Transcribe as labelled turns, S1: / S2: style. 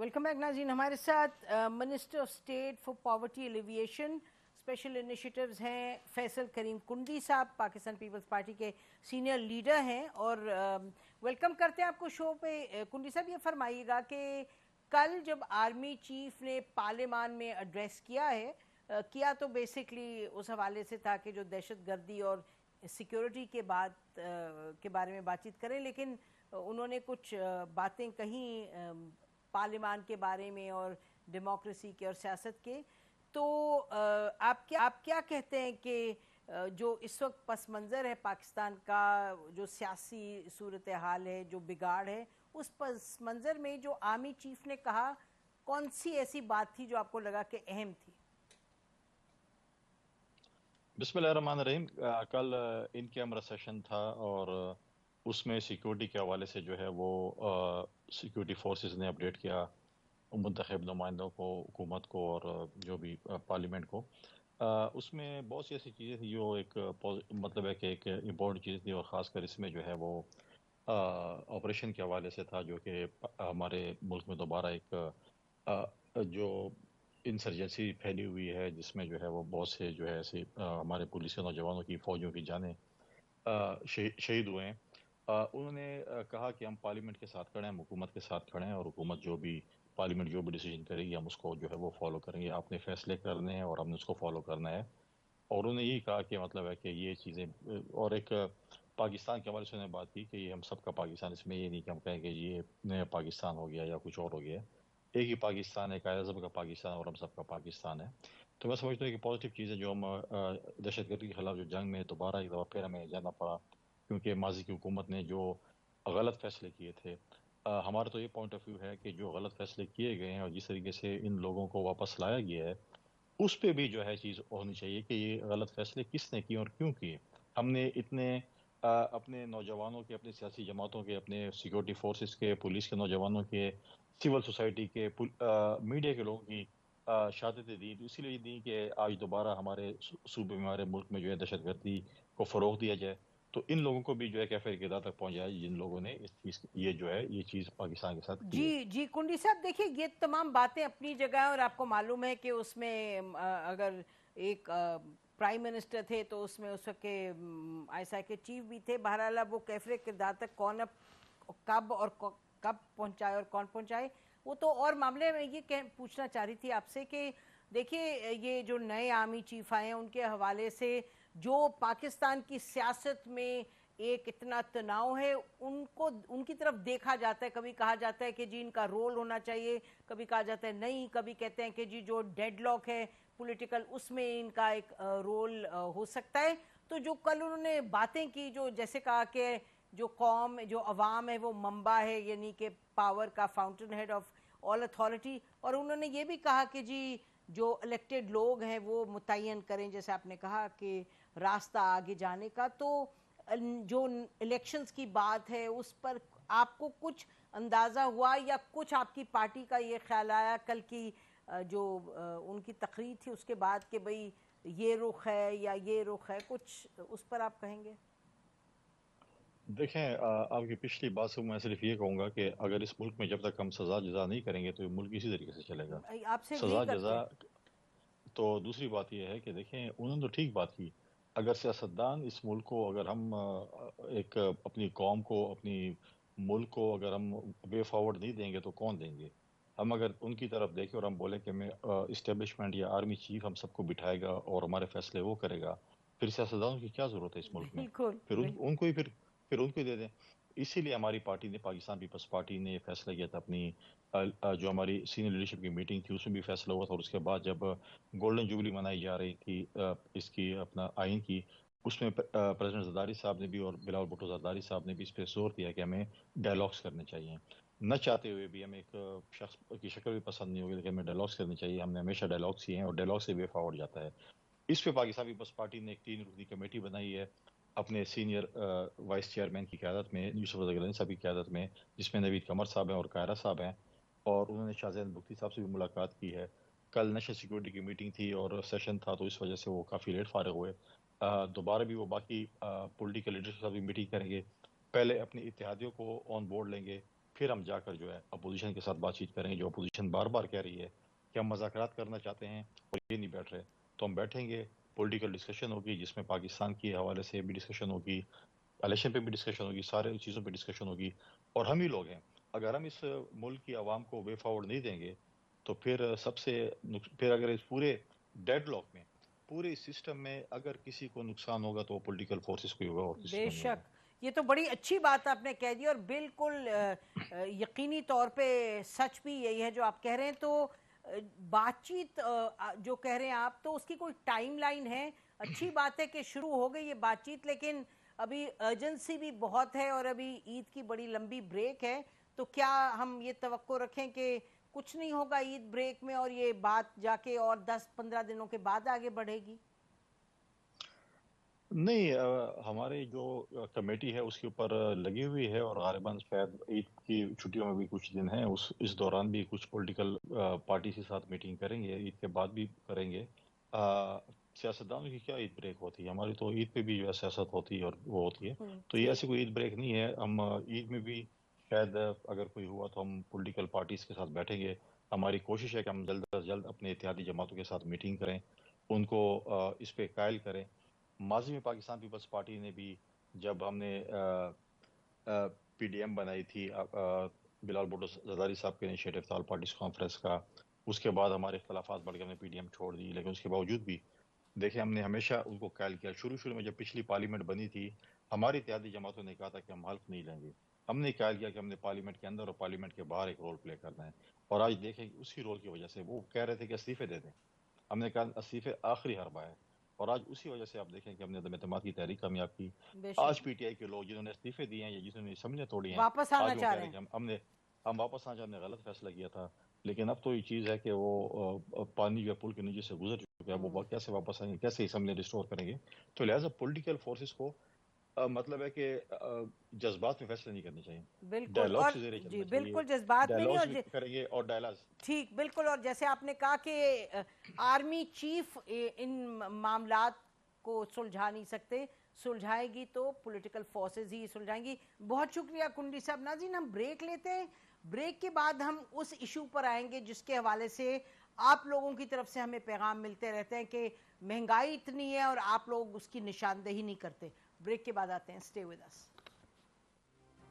S1: Welcome back ناظرین. ہمارے ساتھ minister of state for poverty alleviation special initiatives ہیں فیصل کریم کنڈی صاحب, پاکستان پیپلز پارٹی کے سینئر لیڈر ہیں, اور ویلکم کرتے ہیں آپ کو شو پہ. کنڈی صاحب, یہ فرمائیے گا کہ کل جب آرمی چیف نے پارلیمان میں ایڈریس کیا تو بیسکلی اس حوالے سے تھا کہ جو دہشت گردی اور سیکیورٹی کے بارے میں بات چیت کریں, لیکن انہوں نے کچھ باتیں کہیں پارلیمان کے بارے میں اور ڈیموکریسی کے اور سیاست کے. تو آپ کیا کہتے ہیں کہ جو اس وقت پس منظر ہے پاکستان کا, جو سیاسی صورتحال ہے, جو بگاڑ ہے, اس پس منظر میں جو آرمی چیف نے کہا, کون سی ایسی بات تھی جو آپ کو لگا کہ اہم تھی؟
S2: بسم اللہ الرحمن الرحیم. کل ان کیمرہ سیشن تھا اور اس میں سیکیورٹی کے حوالے سے جو ہے وہ سیکیورٹی فورسز نے اپڈیٹ کیا منتخب نمائندوں کو, حکومت کو اور جو بھی پارلیمنٹ کو. اس میں بہت سی ایسی چیزیں تھیں جو ایک مطلب ہے کہ ایک امپورٹنٹ چیز تھی, اور خاص کر اس میں جو ہے وہ آپریشن کے حوالے سے تھا, جو کہ ہمارے ملک میں دوبارہ ایک جو انسرجنسی پھیلی ہوئی ہے, جس میں جو ہے وہ بہت سے جو ہے ایسے ہمارے پولیس کے نوجوانوں کی, فوجوں کی جانیں شہید ہوئے ہیں. انہوں نے کہا کہ ہم پارلیمنٹ کے ساتھ کھڑے ہیں, ہم حکومت کے ساتھ کھڑے ہیں, اور حکومت پارلیمنٹ جو بھی ڈیسیجن کرے گی ہم اس کو جو ہے وہ فالو کریں گے. آپ نے فیصلے کرنے ہیں اور ہم نے اس کو فالو کرنا ہے. اور انہوں نے یہی کہا کہ مطلب ہے کہ یہ چیزیں, اور ایک پاکستان کے حوالے سے انہوں نے بات کی کہ یہ ہم سب کا پاکستان, اس میں یہ نہیں کہ ہم کہیں کہ یہ نیا پاکستان ہو گیا یا کچھ اور ہو گیا, ایک ہی پاکستان ہے, قائد اعظم کا پاکستان اور ہم سب کا پاکستان ہے. تو میں سمجھتا ہوں کہ پازیٹیو چیز ہے جو ہم دہشت گردی کے خلاف جو جنگ میں دوبارہ ایک دفعہ پھر ہمیں جانا پڑا, کیونکہ ماضی کی حکومت نے جو غلط فیصلے کیے تھے, ہمارا تو یہ پوائنٹ آف ویو ہے کہ جو غلط فیصلے کیے گئے ہیں اور جس طریقے سے ان لوگوں کو واپس لایا گیا ہے, اس پہ بھی جو ہے چیز ہونی چاہیے کہ یہ غلط فیصلے کس نے کیے اور کیوں کیے. ہم نے اتنے اپنے نوجوانوں کے, اپنے سیاسی جماعتوں کے, اپنے سیکیورٹی فورسز کے, پولیس کے نوجوانوں کے, سول سوسائٹی کے, میڈیا کے لوگوں کی شہادتیں دی, تو اسی لیے دی کہ آج دوبارہ ہمارے صوبے میں, ہمارے ملک میں جو ہے دہشت گردی کو فروغ دیا جائے. تو ان لوگوں کو بھی جو ہے کیفے کی تک پہنچایا جن لوگوں نے اس چیز یہ جو ہے یہ چیز پاکستان کے ساتھ کی ہے.
S1: جی کنڈی صاحب, دیکھیے یہ تمام باتیں اپنی جگہ ہیں, اور آپ کو معلوم ہے کہ اس میں اگر ایک پرائم منسٹر تھے تو اس میں اس وقت کے آئی ایس آئی کے چیف بھی تھے. بہرحال وہ کیفے کردار تک کون کب پہنچائے اور کون پہنچائے وہ تو اور معاملے. میں یہ پوچھنا چاہ رہی تھی آپ سے کہ دیکھیے یہ جو نئے آرمی چیف آئے ہیں ان کے حوالے سے جو پاکستان کی سیاست میں ایک اتنا تناؤ ہے, ان کی طرف دیکھا جاتا ہے. کبھی کہا جاتا ہے کہ جی ان کا رول ہونا چاہیے, کبھی کہا جاتا ہے نہیں, کبھی کہتے ہیں کہ جی جو ڈیڈ لاک ہے پولیٹیکل اس میں ان کا ایک رول ہو سکتا ہے. تو جو کل انہوں نے باتیں کی, جو جیسے کہا کہ جو قوم, جو عوام ہے وہ منبع ہے, یعنی کہ پاور کا fountainhead of all authority, اور انہوں نے یہ بھی کہا کہ جی جو الیکٹڈ لوگ ہیں وہ متعین کریں, جیسے آپ نے کہا کہ راستہ آگے جانے کا. تو جو الیکشنز کی بات ہے اس پر آپ کو کچھ اندازہ ہوا, یا کچھ آپ کی پارٹی کا یہ خیال آیا کل کی جو ان کی تقریر تھی اس کے بعد کہ بھئی یہ رخ ہے یا یہ رخ ہے, کچھ اس پر آپ کہیں گے؟
S2: دیکھیں, آپ کی پچھلی بات سے میں صرف یہ کہوں گا کہ اگر اس ملک میں جب تک ہم سزا جزا نہیں کریں گے تو یہ ملک اسی طریقے سے چلے گا.
S1: آپ سے یہی
S2: سزا
S1: کرتے
S2: جزا.
S1: ہیں.
S2: تو دوسری بات یہ ہے کہ دیکھیں, انہوں نے تو ٹھیک بات کی, اگر سیاستدان اس ملک کو, اگر ہم ایک اپنی قوم کو, اپنی ملک کو اگر ہم وے فارورڈ نہیں دیں گے تو کون دیں گے؟ ہم اگر ان کی طرف دیکھیں اور ہم بولیں کہ میں اسٹیبلشمنٹ یا آرمی چیف ہم سب کو بٹھائے گا اور ہمارے فیصلے وہ کرے گا, پھر سیاستدانوں کی کیا ضرورت ہے اس ملک میں؟
S1: بالکل
S2: پھر ان کو ہی پھر ان کو ہی دے دیں. اسی لیے ہماری پارٹی نے, پاکستان پیپلز پارٹی نے یہ فیصلہ کیا تھا, اپنی جو ہماری سینئر لیڈرشپ کی میٹنگ تھی اس میں بھی فیصلہ ہوا تھا, اور اس کے بعد جب گولڈن جوبلی منائی جا رہی تھی اس کی, اپنا آئین کی, اس میں پریزیڈنٹ زرداری صاحب نے بھی اور بلاول بھٹو زرداری صاحب نے بھی اس پہ زور دیا کہ ہمیں ڈائلاگس کرنے چاہیے. نہ چاہتے ہوئے بھی, ہمیں ایک شخص کی شکل بھی پسند نہیں ہوگی لیکن ہمیں ڈائلاگس کرنے چاہیے. ہم نے ہمیشہ ڈائلاگس کیے ہیں اور ڈائلاگ سے وے فارورڈ جاتا ہے. اس پہ پاکستان پیپلز پارٹی نے ایک 3 رکنی کمیٹی بنائی ہے اپنے سینئر وائس چیئرمین کی قیادت میں, یوسف رضا گیلانی صاحب کی قیادت میں, جس میں نوید قمر صاحب ہیں اور قاہرہ صاحب ہیں, اور انہوں نے شاہ زین بگٹی صاحب سے بھی ملاقات کی ہے. کل نیشنل سیکورٹی کی میٹنگ تھی اور سیشن تھا تو اس وجہ سے وہ کافی لیٹ فارغ ہوئے. دوبارہ بھی وہ باقی پولیٹیکل لیڈرز کے ساتھ بھی میٹنگ کریں گے. پہلے اپنی اتحادیوں کو آن بورڈ لیں گے, پھر ہم جا کر جو ہے اپوزیشن کے ساتھ بات چیت کریں گے. جو اپوزیشن بار بار کہہ رہی ہے کہ ہم مذاکرات کرنا چاہتے ہیں اور یہ نہیں بیٹھ رہے, تو ہم بیٹھیں گے, پولیٹیکل ڈسکشن ہوگی جس میں پاکستان کے حوالے سے بھی ڈسکشن ہوگی, الیکشن پہ بھی ڈسکشن ہوگی, سارے چیزوں پہ ڈسکشن ہوگی. اور ہم ہی لوگ ہیں, اگر ہم اس ملک کی عوام کو وے فارورڈ نہیں دیں گے تو پھر پھر اگر اس پورے ڈیڈ لاک میں, پورے سسٹم میں اگر کسی کو نقصان ہوگا تو وہ پولیٹیکل فورسز کو ہی ہوگا اور کسی
S1: بے
S2: کو نہیں ہوگا.
S1: شک, یہ تو بڑی اچھی بات آپ نے کہہ دی, اور بالکل یقینی طور پہ سچ بھی یہی ہے جو آپ کہہ رہے ہیں. تو بات چیت جو کہہ رہے ہیں آپ, تو اس کی کوئی ٹائم لائن ہے؟ اچھی بات ہے کہ شروع ہو گئی یہ بات چیت, لیکن ابھی ارجنسی بھی بہت ہے اور ابھی عید کی بڑی لمبی بریک ہے. تو کیا ہم یہ توقع رکھیں کہ کچھ نہیں ہوگا عید بریک میں اور یہ بات جا کے اور 10-15 دنوں کے بعد آگے بڑھے گی؟
S2: نہیں, ہماری جو کمیٹی ہے اس کے اوپر لگی ہوئی ہے, اور غالباً شاید عید کی چھٹیوں میں بھی کچھ دن ہیں, اس دوران بھی کچھ پولیٹیکل پارٹی کے ساتھ میٹنگ کریں گے, عید کے بعد بھی کریں گے. سیاستدانوں کی کیا عید بریک ہوتی ہے, ہماری تو عید پہ بھی جو ہے سیاست ہوتی ہے اور وہ ہوتی ہے. تو یہ ایسی کوئی عید بریک نہیں ہے. ہم عید میں بھی شاید اگر کوئی ہوا تو ہم پولیٹیکل پارٹیز کے ساتھ بیٹھیں گے. ہماری کوشش ہے کہ ہم جلد از جلد اپنے اتحادی جماعتوں کے ساتھ میٹنگ کریں, ان کو اس پہ قائل کریں. ماضی میں پاکستان پیپلز پارٹی نے بھی, جب ہم نے پی ڈی ایم بنائی تھی بلال بھٹو زرداری صاحب کے انیشیٹو تھا آل پارٹیز کانفرنس کا, اس کے بعد ہمارے اختلافات بڑھ گئے, ہم نے پی ڈی ایم چھوڑ دی, لیکن اس کے باوجود بھی دیکھیں ہم نے ہمیشہ ان کو قائل کیا. شروع میں جب پچھلی پارلیمنٹ بنی تھی, ہماری اتحادی جماعتوں نے کہا تھا کہ ہم حلف نہیں لیں گے. ہم نے قائل کیا کہ ہم نے پارلیمنٹ کے اندر اور پارلیمنٹ کے باہر ایک رول پلے کرنا ہے, اور آج دیکھیں اسی رول کی وجہ سے وہ کہہ رہے تھے کہ استعفے دے دیں, ہم نے کہا استعفے آخری حربہ ہے, اور آج اسی وجہ سے آپ دیکھیں کہ ہم نے عدم اعتماد کی تحریک کامیاب کی.
S1: بے
S2: آج
S1: شک
S2: پی ٹی آئی کے لوگ جنہوں نے استعفے دیے ہیں یا جنہوں نے اسمبلیاں توڑی ہیں,
S1: واپس آنا
S2: آج وہ
S1: چاہ
S2: کہہ
S1: رہے
S2: رہے ہیں
S1: ہیں.
S2: کہ ہم واپس آنا چاہتے, ہم نے غلط فیصلہ کیا تھا. لیکن اب تو یہ چیز ہے کہ وہ پانی جو پل کے نیچے سے گزر چکا ہے, وہ کیسے واپس آئیں گے, کیسے اسمبلی ریسٹور کریں گے. تو لہٰذا پولیٹیکل فورسز کو مطلب ہے کہ جذبات میں فیصلے نہیں کرنے چاہیے,
S1: بالکل,
S2: ڈائلاگ
S1: اور
S2: سے زیر
S1: جی
S2: چلنا چاہیے.
S1: بالکل جذبات میں نہیں,
S2: ڈائلاگز
S1: اور
S2: بھی کریں گے اور ڈائلاگز.
S1: ٹھیک بالکل. اور جیسے آپ نے کہا کہ آرمی چیف ان معاملات کو سلجھا نہیں سکتے, سلجھائے گی تو پولیٹیکل فورسز ہی سلجھائیں گی. بہت شکریہ کنڈی صاحب. ناظرین, ہم بریک لیتے ہیں, بریک کے بعد ہم اس ایشو پر آئیں گے جس کے حوالے سے آپ لوگوں کی طرف سے ہمیں پیغام ملتے رہتے ہیں کہ مہنگائی اتنی ہے اور آپ لوگ اس کی نشاندہی نہیں کرتے. بریک کے بعد آتے ہیں, اسٹے ود اس.